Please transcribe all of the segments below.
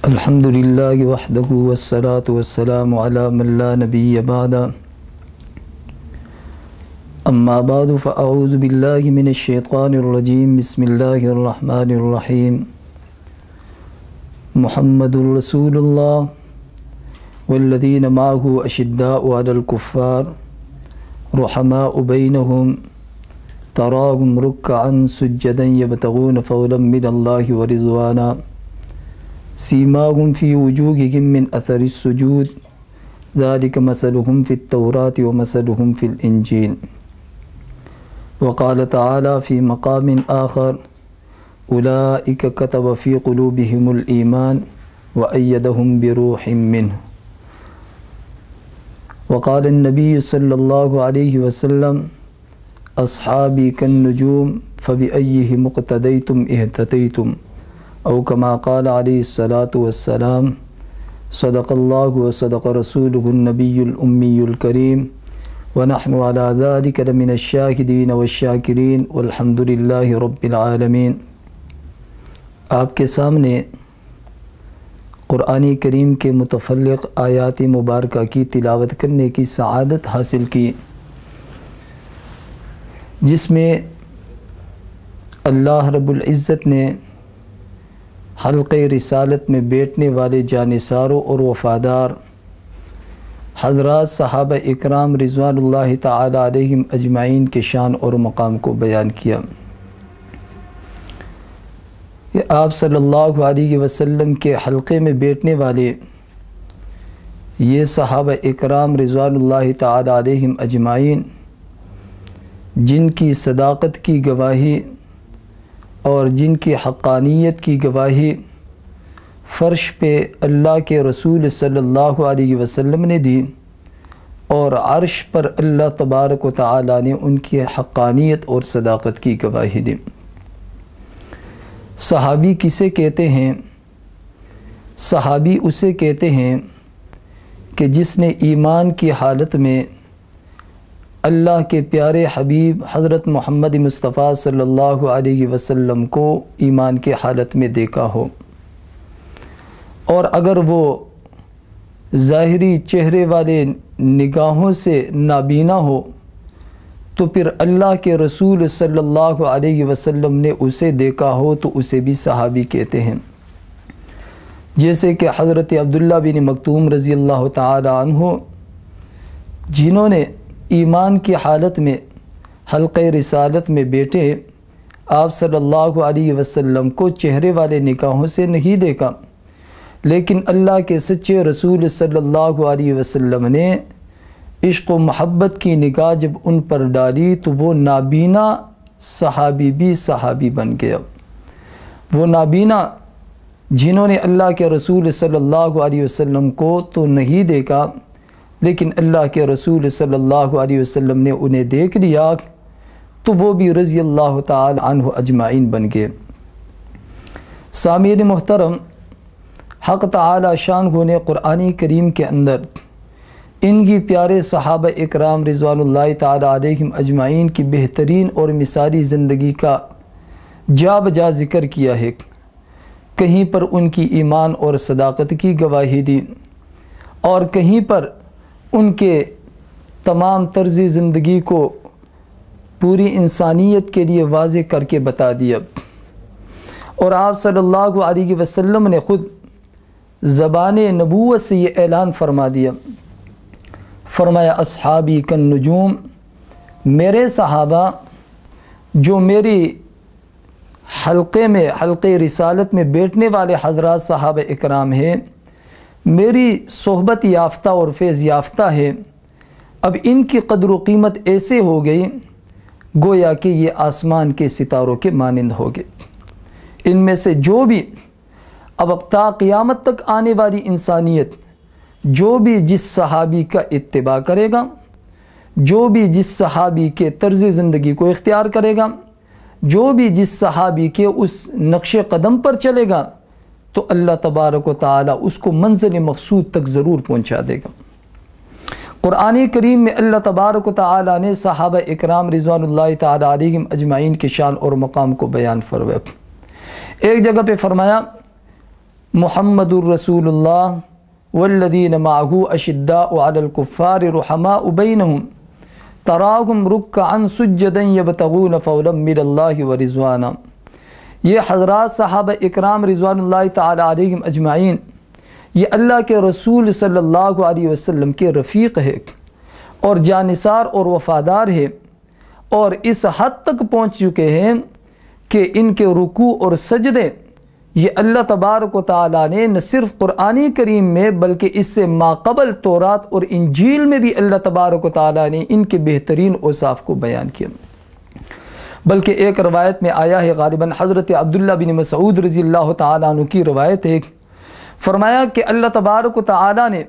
الحمد للہ وحدہ والصلاة والسلام علی من لا نبی بعد اما بعد فاعوذ باللہ من الشیطان الرجیم بسم اللہ الرحمن الرحیم محمد رسول اللہ والذین معہ اشداء علی الکفار رحماء بینہم تراہم رکعا سجدا یبتغون فضلا من اللہ ورضوانا سیماہم فی وجوہہم من اثر السجود ذالک مثلہم فی التوراۃ ومثلہم فی الانجیل وقال تعالی فی مقام آخر اولئک کتب فی قلوبہم الایمان وأیدہم بروح منہ وقال النبی صلی اللہ علیہ وسلم اصحابی کالنجوم فبأیہم اقتدیتم اہتدیتم او کما قال علیہ الصلاة والسلام صدق اللہ وصدق رسولہ النبی الامی الکریم ونحن علی ذلک لمن الشاہدین والشاکرین والحمد للہ رب العالمین۔ آپ کے سامنے قرآن کریم کے متفرق آیات مبارکہ کی تلاوت کرنے کی سعادت حاصل کی، جس میں اللہ رب العزت نے حلقہ رسالت میں بیٹھنے والے جانثاروں اور وفادار حضرات صحابہ اکرام رضوان اللہ تعالی علیہم اجمعین کے شان اور مقام کو بیان کیا کہ آپ صلی اللہ علیہ وسلم کے حلقے میں بیٹھنے والے یہ صحابہ اکرام رضوان اللہ تعالی علیہم اجمعین، جن کی صداقت کی گواہی اور جن کی حقانیت کی گواہی فرش پہ اللہ کے رسول صلی اللہ علیہ وسلم نے دی، اور عرش پر اللہ تبارک و تعالی نے ان کی حقانیت اور صداقت کی گواہی دی۔ صحابی کسے کہتے ہیں؟ صحابی اسے کہتے ہیں کہ جس نے ایمان کی حالت میں اللہ کے پیارے حبیب حضرت محمد مصطفیٰ صلی اللہ علیہ وسلم کو ایمان کی حالت میں دیکھا ہو، اور اگر وہ ظاہری چہرے والے نگاہوں سے نابینا ہو تو پھر اللہ کے رسول صلی اللہ علیہ وسلم نے اسے دیکھا ہو تو اسے بھی صحابی کہتے ہیں۔ جیسے کہ حضرت عبداللہ بن مکتوم رضی اللہ تعالی عنہ، جنہوں نے ایمان کی حالت میں حلقہ رسالت میں بیٹھے آپ صلی اللہ علیہ وسلم کو چہرے والے نگاہوں سے نہیں دیکھا، لیکن اللہ کے سچے رسول صلی اللہ علیہ وسلم نے عشق و محبت کی نگاہ جب ان پر ڈالی تو وہ نابینا صحابی بھی صحابی بن گیا۔ وہ نابینا جنہوں نے اللہ کے رسول صلی اللہ علیہ وسلم کو تو نہیں دیکھا، لیکن اللہ کے رسول صلی اللہ علیہ وسلم نے انہیں دیکھ لیا تو وہ بھی رضی اللہ تعالی عنہ اجمعین بن گئے۔ سامعین محترم، حق تعالی شانہ نے قرآن کریم کے اندر ان کی پیارے صحابہ اکرام رضوان اللہ تعالی علیہم اجمعین کی بہترین اور مثالی زندگی کا جا بجا ذکر کیا ہے۔ کہیں پر ان کی ایمان اور صداقت کی گواہی دی، اور کہیں پر ان کے تمام طرز زندگی کو پوری انسانیت کے لیے واضح کر کے بتا دیا، اور آپ صلی اللہ علیہ وسلم نے خود زبان نبوت سے یہ اعلان فرما دیا، فرمایا اصحابی کالنجوم، میرے صحابہ جو میری حلقے رسالت میں بیٹھنے والے حضرات صحابہ اکرام ہیں، میری صحبت یافتہ اور فیض یافتہ ہے، اب ان کی قدر و قیمت ایسے ہو گئی گویا کہ یہ آسمان کے ستاروں کے مانند ہو گئے۔ ان میں سے جو بھی اب تا قیامت تک آنے والی انسانیت جو بھی جس صحابی کا اتباع کرے گا، جو بھی جس صحابی کے طرز زندگی کو اختیار کرے گا، جو بھی جس صحابی کے اس نقش قدم پر چلے گا، تو اللہ تبارک و تعالی اس کو منزل مقصود تک ضرور پہنچا دے گا۔ قرآن کریم میں اللہ تبارک و تعالی نے صحابہ اکرام رضوان اللہ تعالی علیہم اجمعین کی شان اور مقام کو بیان فرمایا۔ ایک جگہ پہ فرمایا محمد الرسول اللہ والذین معہ اشداء علی الکفار رحماء بینہم تراہم رکعا سجدا یبتغون فضلا من اللہ ورضوانا۔ یہ حضرات صحابہ اکرام رضوان اللہ تعالی علیہم اجمعین یہ اللہ کے رسول صلی اللہ علیہ وسلم کے رفیق ہے اور جانثار اور وفادار ہے، اور اس حد تک پہنچ چکے ہیں کہ ان کے رکوع اور سجدے یہ اللہ تبارک و تعالیٰ نے نہ صرف قرآن کریم میں بلکہ اس سے ماقبل تورات اور انجیل میں بھی اللہ تبارک و تعالیٰ نے ان کے بہترین اوصاف کو بیان کیا۔ بلکہ ایک روایت میں آیا ہے، غالباً حضرت عبداللہ بن مسعود رضی اللہ تعالیٰ عنہ کی روایت ہے، فرمایا کہ اللہ تبارک و تعالیٰ نے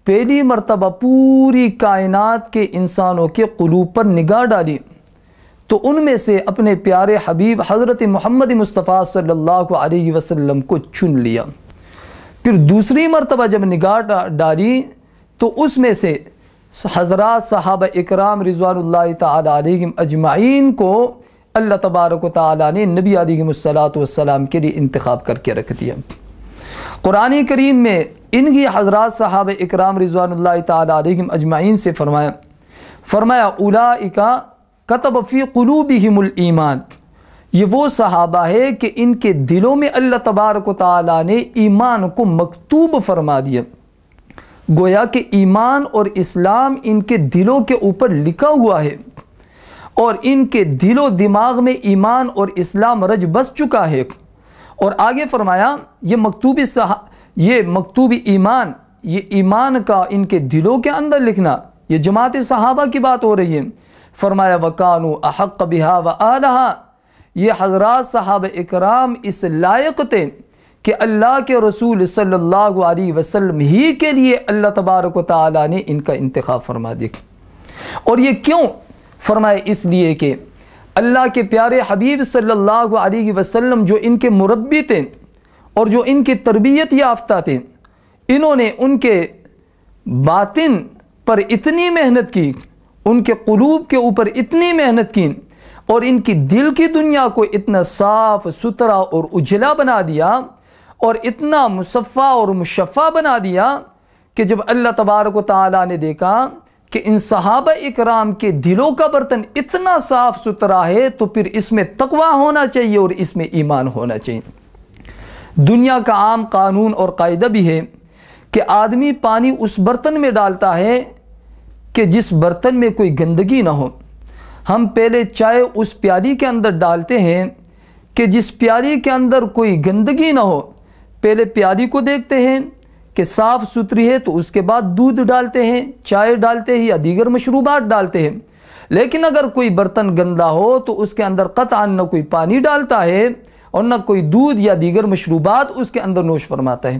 پہلی مرتبہ پوری کائنات کے انسانوں کے قلوب پر نگاہ ڈالی تو ان میں سے اپنے پیارے حبیب حضرت محمد مصطفیٰ صلی اللہ علیہ وسلم کو چن لیا۔ پھر دوسری مرتبہ جب نگاہ ڈالی تو اس میں سے حضرات صحابہ اکرام رضوان اللہ تعالی علیہم اجمعین کو اللہ تبارک و تعالیٰ نے نبی علیہ السلام کے لیے انتخاب کر کے رکھ دیا۔ قرآن کریم میں انہی حضرات صحابہ اکرام رضوان اللہ تعالی علیہم اجمعین سے فرمایا اولئک کتب فی قلوبہم الایمان، یہ وہ صحابہ ہے کہ ان کے دلوں میں اللہ تبارک و تعالیٰ نے ایمان کو مکتوب فرما دیا۔ گویا کہ ایمان اور اسلام ان کے دلوں کے اوپر لکھا ہوا ہے اور ان کے دل و دماغ میں ایمان اور اسلام رچ بس چکا ہے۔ اور آگے فرمایا یہ مکتوبی ایمان، یہ ایمان کا ان کے دلوں کے اندر لکھنا، یہ جماعت صحابہ کی بات ہو رہی ہے۔ فرمایا وَكَانُوا أَحَقَّ بِهَا وَآلَهَا، یہ حضرات صحابہ اکرام اس لائق تھے کہ اللہ کے رسول صلی اللہ علیہ وسلم ہی کے لیے اللہ تبارک و تعالیٰ نے ان کا انتخاب فرما دیا۔ اور یہ کیوں؟ فرمایا اس لیے کہ اللہ کے پیارے حبیب صلی اللہ علیہ وسلم جو ان کے مربی تھے اور جو ان کی تربیت یافتہ تھے، انہوں نے ان کے باطن پر اتنی محنت کی، ان کے قلوب کے اوپر اتنی محنت کی اور ان کی دل کی دنیا کو اتنا صاف ستھرا اور اجلا بنا دیا اور اتنا مصفہ اور مشفع بنا دیا کہ جب اللہ تبارک و تعالیٰ نے دیکھا کہ ان صحابہ اکرام کے دلوں کا برتن اتنا صاف ستھرا ہے تو پھر اس میں تقویٰ ہونا چاہیے اور اس میں ایمان ہونا چاہیے۔ دنیا کا عام قانون اور قاعدہ بھی ہے کہ آدمی پانی اس برتن میں ڈالتا ہے کہ جس برتن میں کوئی گندگی نہ ہو۔ ہم پہلے چائے اس پیالی کے اندر ڈالتے ہیں کہ جس پیالی کے اندر کوئی گندگی نہ ہو، پہلے پیالی کو دیکھتے ہیں کہ صاف ستھری ہے تو اس کے بعد دودھ ڈالتے ہیں، چائے ڈالتے ہیں یا دیگر مشروبات ڈالتے ہیں۔ لیکن اگر کوئی برتن گندا ہو تو اس کے اندر قطعاً نہ کوئی پانی ڈالتا ہے اور نہ کوئی دودھ یا دیگر مشروبات اس کے اندر نوش فرماتا ہے۔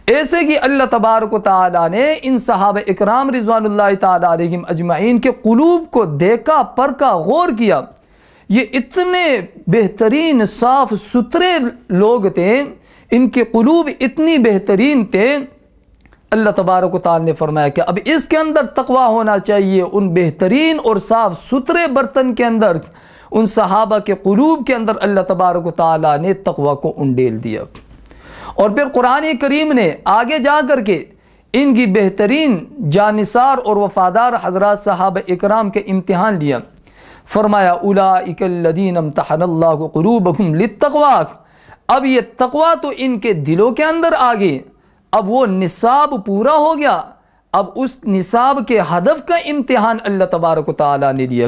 ایسے کہ اللہ تبارک و تعالیٰ نے ان صحابہ اکرام رضوان اللہ تعالی علیہم اجمعین کے قلوب کو دیکھا، پرکھا، غور کیا۔ یہ اتنے بہترین صاف ستھرے لوگ تھے، ان کے قلوب اتنی بہترین تھے، اللہ تبارک و تعالیٰ نے فرمایا کہ اب اس کے اندر تقویٰ ہونا چاہیے۔ ان بہترین اور صاف ستھرے برتن کے اندر، ان صحابہ کے قلوب کے اندر اللہ تبارک و تعالیٰ نے تقویٰ کو انڈیل دیا۔ اور پھر قرآن کریم نے آگے جا کر کے ان کی بہترین جانثار اور وفادار حضرات صحابہ اکرام کے امتحان لیا۔ فرمایا اولئک الذین امتحن اللہ قلوبہم للتقویٰ، اب یہ تقویٰ تو ان کے دلوں کے اندر آ گئی، اب وہ نصاب پورا ہو گیا، اب اس نصاب کے ہدف کا امتحان اللہ تبارک و تعالیٰ نے لیا۔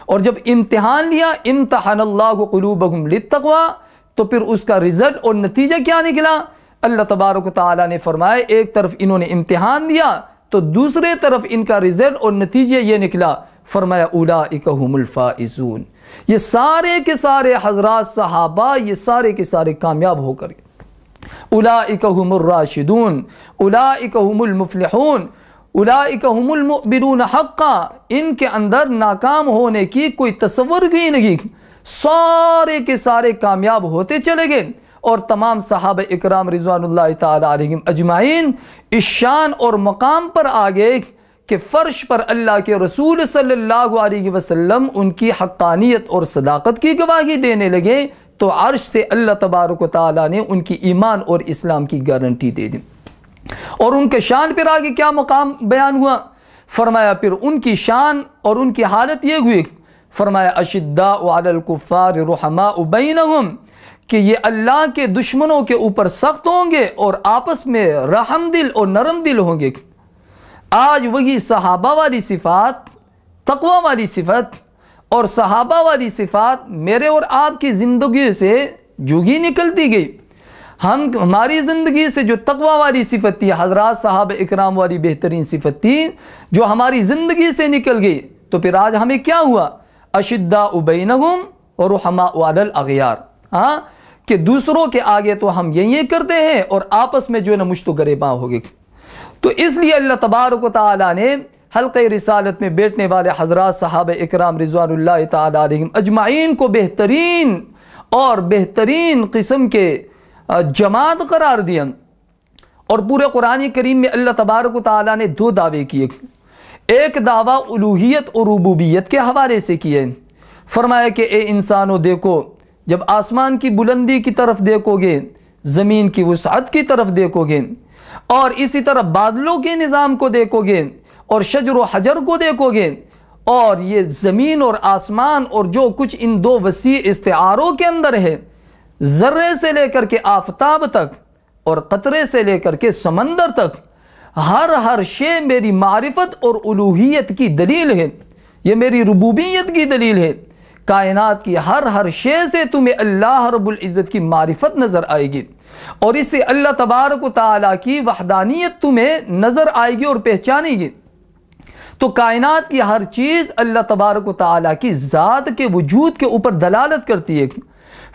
اور جب امتحان لیا امتحن اللہ قلوبہم للتقویٰ تو پھر اس کا رزلٹ اور نتیجہ کیا نکلا؟ اللہ تبارک و تعالیٰ نے فرمایا ایک طرف انہوں نے امتحان دیا تو دوسرے طرف ان کا رزلٹ اور نتیجہ یہ نکلا، فرمایا اولئک هم الفائزون، یہ سارے کے سارے حضرات صحابہ یہ سارے کے سارے کامیاب ہو کر گئے۔ اولئک هم الراشدون، اولئک هم المفلحون، اولئک هم المؤمنون حقا، ان کے اندر ناکام ہونے کی کوئی تصور بھی نہیں، سارے کے سارے کامیاب ہوتے چلے گئے۔ اور تمام صحابہ اکرام رضوان اللہ تعالی علیہم اجمعین اس شان اور مقام پر آگے کہ فرش پر اللہ کے رسول صلی اللہ علیہ وسلم ان کی حقانیت اور صداقت کی گواہی دینے لگے تو عرش سے اللہ تبارک و تعالیٰ نے ان کی ایمان اور اسلام کی گارنٹی دے دی۔ اور ان کے شان پر آگے کیا مقام بیان ہوا؟ فرمایا پھر ان کی شان اور ان کی حالت یہ ہوئی، فرمایا اشداء علی الکفار رحماء بینہم، کہ یہ اللہ کے دشمنوں کے اوپر سخت ہوں گے اور آپس میں رحم دل اور نرم دل ہوں گے۔ آج وہی صحابہ والی صفات، تقوی والی صفت اور صحابہ والی صفات میرے اور آپ کی زندگی سے جو ہی نکلتی گئی۔ ہماری زندگی سے جو تقوی والی صفت تھی، حضرات صحابہ اکرام والی بہترین صفت تھی، جو ہماری زندگی سے نکل گئی، تو پھر آج ہمیں کیا ہوا؟ اشداء بینہم اور رحماء علی الاغیار، کہ دوسروں کے آگے تو ہم یہ کرتے ہیں اور آپس میں جو ہے نا مشت و گریباں ہو گئے۔ تو اس لیے اللہ تبارک و تعالیٰ نے حلقہ رسالت میں بیٹھنے والے حضرات صحابہ اکرام رضوان اللہ تعالیٰ علیہم اجمعین کو بہترین اور بہترین قسم کے جماعت قرار دیا۔ اور پورے قرآن کریم میں اللہ تبارک و تعالیٰ نے دو دعوے کیے، ایک دعویٰ الوہیت اور ربوبیت کے حوالے سے کیے۔ فرمایا کہ اے انسانوں دیکھو، جب آسمان کی بلندی کی طرف دیکھو گے، زمین کی وسعت کی طرف دیکھو گے، اور اسی طرح بادلوں کے نظام کو دیکھو گے، اور شجر و حجر کو دیکھو گے، اور یہ زمین اور آسمان اور جو کچھ ان دو وسیع استعاروں کے اندر ہے، ذرے سے لے کر کے آفتاب تک اور قطرے سے لے کر کے سمندر تک، ہر شے میری معرفت اور الوہیت کی دلیل ہے، یہ میری ربوبیت کی دلیل ہے۔ کائنات کی ہر شے سے تمہیں اللہ رب العزت کی معرفت نظر آئے گی، اور اس سے اللہ تبارک و تعالیٰ کی وحدانیت تمہیں نظر آئے گی اور پہچانے گی۔ تو کائنات کی ہر چیز اللہ تبارک و تعالیٰ کی ذات کے وجود کے اوپر دلالت کرتی ہے۔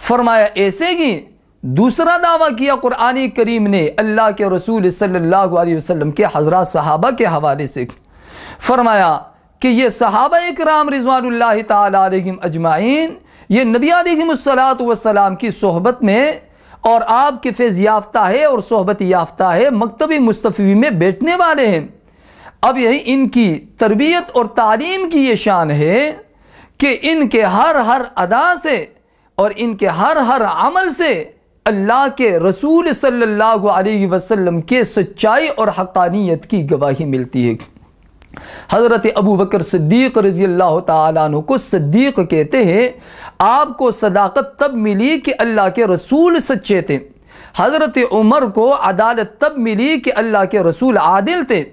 فرمایا ایسے ہی دوسرا دعویٰ کیا قرآن کریم نے اللہ کے رسول صلی اللہ علیہ وسلم کے حضرات صحابہ کے حوالے سے۔ فرمایا کہ یہ صحابہ اکرام رضوان اللہ تعالیٰ علیہم اجمعین، یہ نبی علیہ السلام کی صحبت میں اور آپ کے فیض یافتہ ہے اور صحبت یافتہ ہے، مکتب مصطفی میں بیٹھنے والے ہیں۔ اب یہی ان کی تربیت اور تعلیم کی یہ شان ہے کہ ان کے ہر ادا سے اور ان کے ہر عمل سے اللہ کے رسول صلی اللہ علیہ وسلم کے سچائی اور حقانیت کی گواہی ملتی ہے۔ حضرت ابو بکر صدیق رضی اللہ تعالیٰ عنہ کو صدیق کہتے ہیں۔ آپ کو صداقت تب ملی کہ اللہ کے رسول سچے تھے۔ حضرت عمر کو عدالت تب ملی کہ اللہ کے رسول عادل تھے۔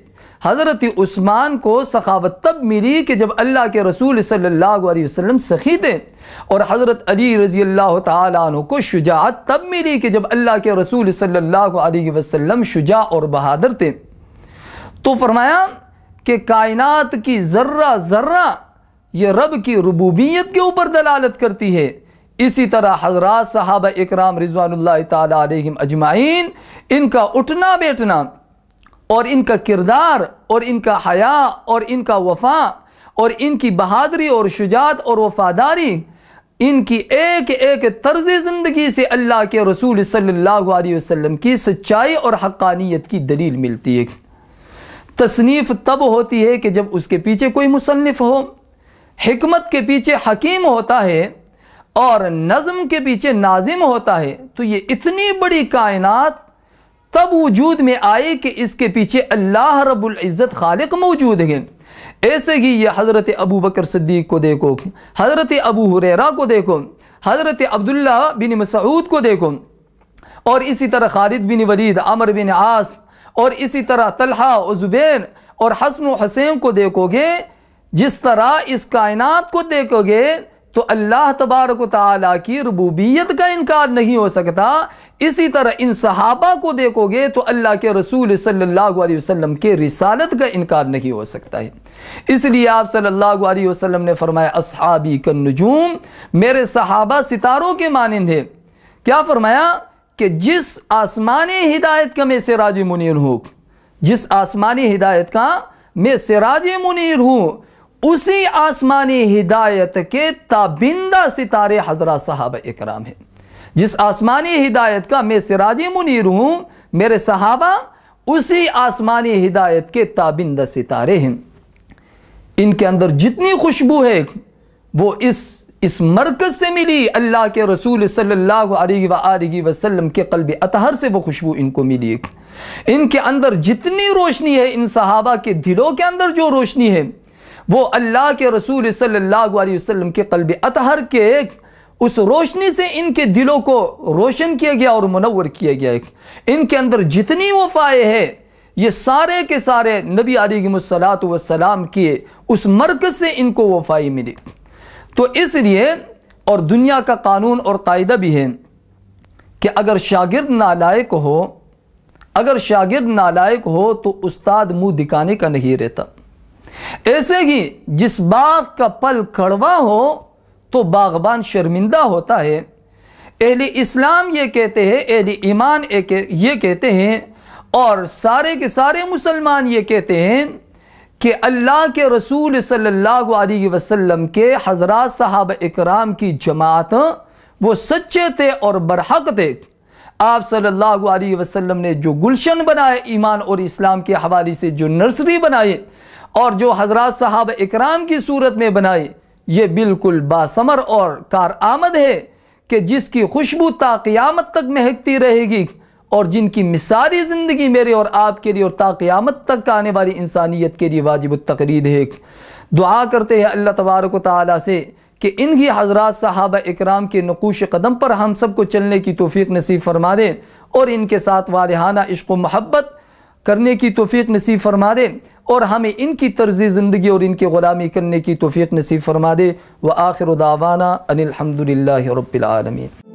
حضرت عثمان کو سخاوت تب ملی کہ جب اللہ کے رسول صلی اللہ علیہ وسلم سخی تھے، اور حضرت علی رضی اللہ تعالیٰ عنہ کو شجاعت تب ملی کہ جب اللہ کے رسول صلی اللہ علیہ وسلم شجاع اور بہادر تھے۔ تو فرمایا کہ کائنات کی ذرہ یہ رب کی ربوبیت کے اوپر دلالت کرتی ہے۔ اسی طرح حضرات صحابہ اکرام رضوان اللہ تعالیٰ علیہم اجمعین، ان کا اٹھنا بیٹھنا اور ان کا کردار اور ان کا حیا اور ان کا وفا اور ان کی بہادری اور شجاعت اور وفاداری، ان کی ایک طرز زندگی سے اللہ کے رسول صلی اللہ علیہ وسلم کی سچائی اور حقانیت کی دلیل ملتی ہے۔ تصنیف تب ہوتی ہے کہ جب اس کے پیچھے کوئی مصنف ہو، حکمت کے پیچھے حکیم ہوتا ہے اور نظم کے پیچھے ناظم ہوتا ہے، تو یہ اتنی بڑی کائنات تب وجود میں آئے کہ اس کے پیچھے اللہ رب العزت خالق موجود ہے۔ ایسے ہی یہ حضرت ابو بکر صدیق کو دیکھو، حضرت ابو ہریرہ کو دیکھو، حضرت عبداللہ بن مسعود کو دیکھو، اور اسی طرح خالد بن ولید، عمر بن عاص، اور اسی طرح طلحہ و زبیر اور حسن و حسین کو دیکھو گے۔ جس طرح اس کائنات کو دیکھو گے تو اللہ تبارک و تعالیٰ کی ربوبیت کا انکار نہیں ہو سکتا، اسی طرح ان صحابہ کو دیکھو گے تو اللہ کے رسول صلی اللہ علیہ وسلم کے رسالت کا انکار نہیں ہو سکتا ہے۔ اس لیے آپ صلی اللہ علیہ وسلم نے فرمایا اصحابی کالنجوم، میرے صحابہ ستاروں کے مانند ہیں۔ کیا فرمایا؟ کہ جس آسمانی ہدایت کا میں سراج منیر ہوں، جس آسمانی ہدایت کا میں سراج منیر ہوں، اسی آسمانی ہدایت کے تابندہ ستارے حضرات صحابہ اکرام ہیں۔ جس آسمانی ہدایت کا میں سراج منیر ہوں، میرے صحابہ اسی آسمانی ہدایت کے تابندہ ستارے ہیں۔ ان کے اندر جتنی خوشبو ہے وہ اس اس مرکز سے ملی، اللہ کے رسول صلی اللہ علیہ وآلہ وسلم کے قلب اطہر سے وہ خوشبو ان کو ملی۔ ان کے اندر جتنی روشنی ہے، ان صحابہ کے دلوں کے اندر جو روشنی ہے، وہ اللہ کے رسول صلی اللہ علیہ وسلم کے قلب اطہر کے اس روشنی سے ان کے دلوں کو روشن کیا گیا اور منور کیا گیا۔ ان کے اندر جتنی وفائیں ہے، یہ سارے کے سارے نبی علیہ الصلوۃ والسلام کی اس مرکز سے ان کو وفائیں ملی۔ تو اس لیے اور دنیا کا قانون اور قاعدہ بھی ہے کہ اگر شاگرد نالائق ہو تو استاد منہ دکھانے کا نہیں رہتا۔ ایسے ہی جس باغ کا پھل کڑوا ہو تو باغبان شرمندہ ہوتا ہے۔ اہل اسلام یہ کہتے ہیں، اہل ایمان یہ کہتے ہیں، اور سارے کے سارے مسلمان یہ کہتے ہیں کہ اللہ کے رسول صلی اللہ علیہ وسلم کے حضرات صحابہ اکرام کی جماعت وہ سچے تھے اور برحق تھے۔ آپ صلی اللہ علیہ وسلم نے جو گلشن بنائے ایمان اور اسلام کے حوالے سے، جو نرسری بنائے اور جو حضرات صحابہ اکرام کی صورت میں بنائے، یہ بالکل باثمر اور کارآمد ہے کہ جس کی خوشبو تا قیامت تک مہکتی رہے گی، اور جن کی مثالی زندگی میرے اور آپ کے لیے اور تا قیامت تک آنے والی انسانیت کے لیے واجب التقلید ہے۔ دعا کرتے ہیں اللہ تبارک و تعالیٰ سے کہ انہی حضرات صحابہ اکرام کے نقوش قدم پر ہم سب کو چلنے کی توفیق نصیب فرما دے، اور ان کے ساتھ والہانہ عشق و محبت کرنے کی توفیق نصیب فرما دے، اور ہمیں ان کی طرز زندگی اور ان کی غلامی کرنے کی توفیق نصیب فرما دے۔ وآخر دعوانا ان الحمد للہ رب العالمین۔